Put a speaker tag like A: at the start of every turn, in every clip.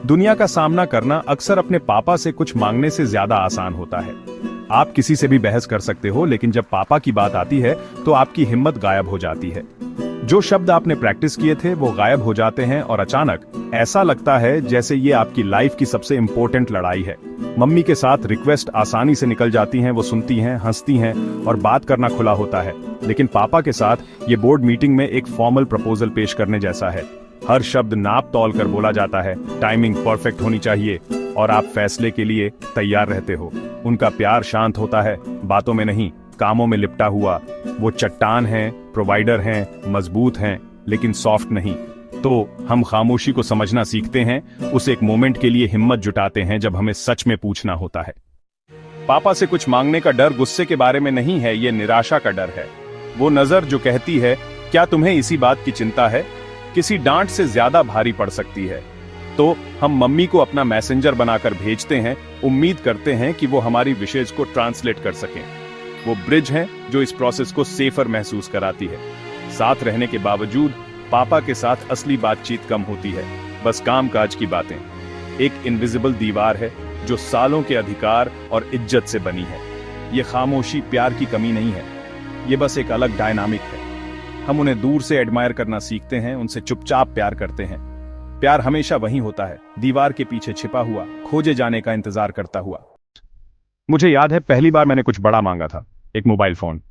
A: दुनिया का सामना करना अक्सर अपने पापा से कुछ मांगने से ज्यादा आसान होता है। आप किसी से भी बहस कर सकते हो, लेकिन जब पापा की बात आती है तो आपकी हिम्मत गायब हो जाती है। जो शब्द आपने प्रैक्टिस किए थे वो गायब हो जाते हैं और अचानक ऐसा लगता है जैसे ये आपकी लाइफ की सबसे इंपॉर्टेंट लड़ाई है। मम्मी के साथ रिक्वेस्ट आसानी से निकल जाती हैं, वो सुनती हैं, हंसती हैं और बात करना खुला होता है। लेकिन पापा के साथ ये बोर्ड मीटिंग में एक फॉर्मल प्रपोजल पेश करने जैसा है। हर शब्द नाप तौल कर बोला जाता है, टाइमिंग परफेक्ट होनी चाहिए और आप फैसले के लिए तैयार रहते हो। उनका प्यार शांत होता है, बातों में नहीं, कामों में लिपटा हुआ। वो चट्टान हैं, प्रोवाइडर हैं, मजबूत हैं, लेकिन सॉफ्ट नहीं। तो हम खामोशी को समझना सीखते हैं, उस एक मोमेंट के लिए हिम्मत जुटाते हैं जब हमें सच में पूछना होता है। पापा से कुछ मांगने का डर गुस्से के बारे में नहीं है, ये निराशा का डर है। वो नजर जो कहती है, क्या तुम्हें इसी बात की चिंता है, किसी डांट से ज्यादा भारी पड़ सकती है। तो हम मम्मी को अपना मैसेंजर बनाकर भेजते हैं, उम्मीद करते हैं कि वो हमारी विशेष को ट्रांसलेट कर सकें। वो ब्रिज है जो इस प्रोसेस को सेफर महसूस कराती है। साथ रहने के बावजूद पापा के साथ असली बातचीत कम होती है, बस कामकाज की बातें। एक इनविजिबल दीवार है जो सालों के अधिकार और इज्जत से बनी है। ये खामोशी प्यार की कमी नहीं है, ये बस एक अलग डायनामिक है। हम उन्हें दूर से एडमायर करना सीखते हैं, उनसे चुपचाप प्यार करते हैं। प्यार हमेशा वहीं होता है, दीवार के पीछे छिपा हुआ, खोजे जाने का इंतजार करता हुआ। मुझे याद है पहली बार मैंने कुछ बड़ा मांगा था, एक मोबाइल फोन।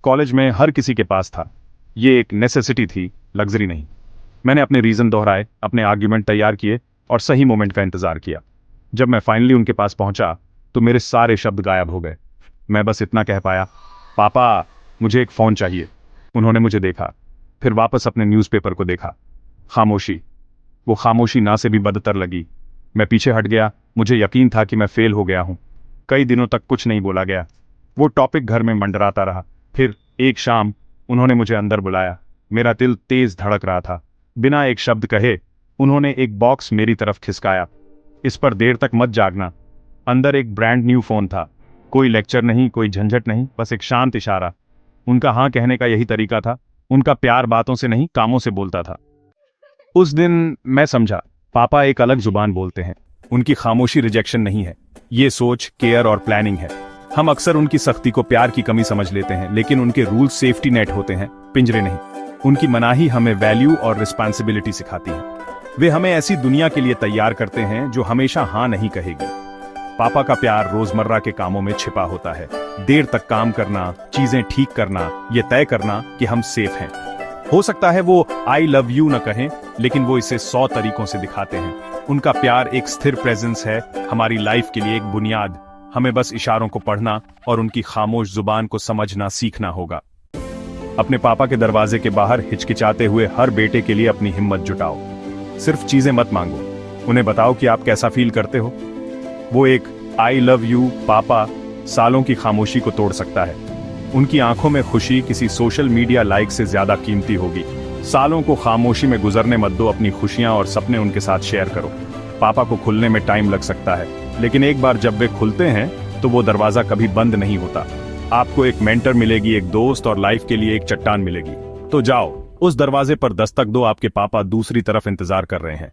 A: कॉलेज में हर किसी के पास था, ये एक नेसेसिटी थी, लग्जरी नहीं। मैंने अपने रीजन दोहराए, अपने आर्ग्यूमेंट तैयार किए और सही मोमेंट का इंतजार किया। जब मैं फाइनली उनके पास पहुंचा तो मेरे सारे शब्द गायब हो गए। मैं बस इतना कह पाया, पापा मुझे एक फोन चाहिए। उन्होंने मुझे देखा, फिर वापस अपने न्यूज़पेपर को देखा। खामोशी, वो खामोशी ना से भी बदतर लगी। मैं पीछे हट गया, मुझे यकीन था कि मैं फेल हो गया हूं। कई दिनों तक कुछ नहीं बोला गया, वो टॉपिक घर में मंडराता रहा। फिर एक शाम उन्होंने मुझे अंदर बुलाया। मेरा दिल तेज धड़क रहा था। बिना एक शब्द कहे उन्होंने एक बॉक्स मेरी तरफ खिसकाया। इस पर देर तक मत जागना। अंदर एक ब्रांड न्यू फोन था, कोई लेक्चर नहीं, कोई झंझट नहीं, बस एक शांत इशारा। उनका हाँ कहने का यही तरीका था। उनका प्यार बातों से नहीं, कामों से बोलता था। उस दिन मैं समझा, पापा एक अलग जुबान बोलते हैं। उनकी खामोशी रिजेक्शन नहीं है, ये सोच, केयर और प्लानिंग है। हम अक्सर उनकी सख्ती को प्यार की कमी समझ लेते हैं, लेकिन उनके रूल्स सेफ्टी नेट होते हैं, पिंजरे नहीं। उनकी मनाही हमें वैल्यू और रिस्पॉन्सिबिलिटी सिखाती है। वे हमें ऐसी दुनिया के लिए तैयार करते हैं जो हमेशा हाँ नहीं कहेगी। पापा का प्यार रोजमर्रा के कामों में छिपा होता है। देर तक काम करना, चीजें ठीक करना, ये तय करना कि हम सेफ हैं। हो सकता है वो आई लव यू न कहें, लेकिन वो इसे 100 तरीकों से दिखाते हैं। उनका प्यार एक स्थिर प्रेजेंस है, हमारी लाइफ के लिए एक बुनियाद। हमें बस इशारों को पढ़ना और उनकी खामोश जुबान को समझना सीखना होगा। अपने पापा के दरवाजे के बाहर हिचकिचाते हुए हर बेटे के लिए अपनी हिम्मत जुटाओ। सिर्फ चीजें मत मांगो, उन्हें बताओ कि आप कैसा फील करते हो। वो एक आई लव यू पापा सालों की खामोशी को तोड़ सकता है। उनकी आंखों में खुशी किसी सोशल मीडिया लाइक से ज्यादा कीमती होगी। सालों को खामोशी में गुजरने मत दो, अपनी खुशियां और सपने उनके साथ शेयर करो। पापा को खुलने में टाइम लग सकता है, लेकिन एक बार जब वे खुलते हैं तो वो दरवाजा कभी बंद नहीं होता। आपको एक मेंटर मिलेगी, एक दोस्त और लाइफ के लिए एक चट्टान मिलेगी। तो जाओ, उस दरवाजे पर दस्तक दो, आपके पापा दूसरी तरफ इंतजार कर रहे हैं।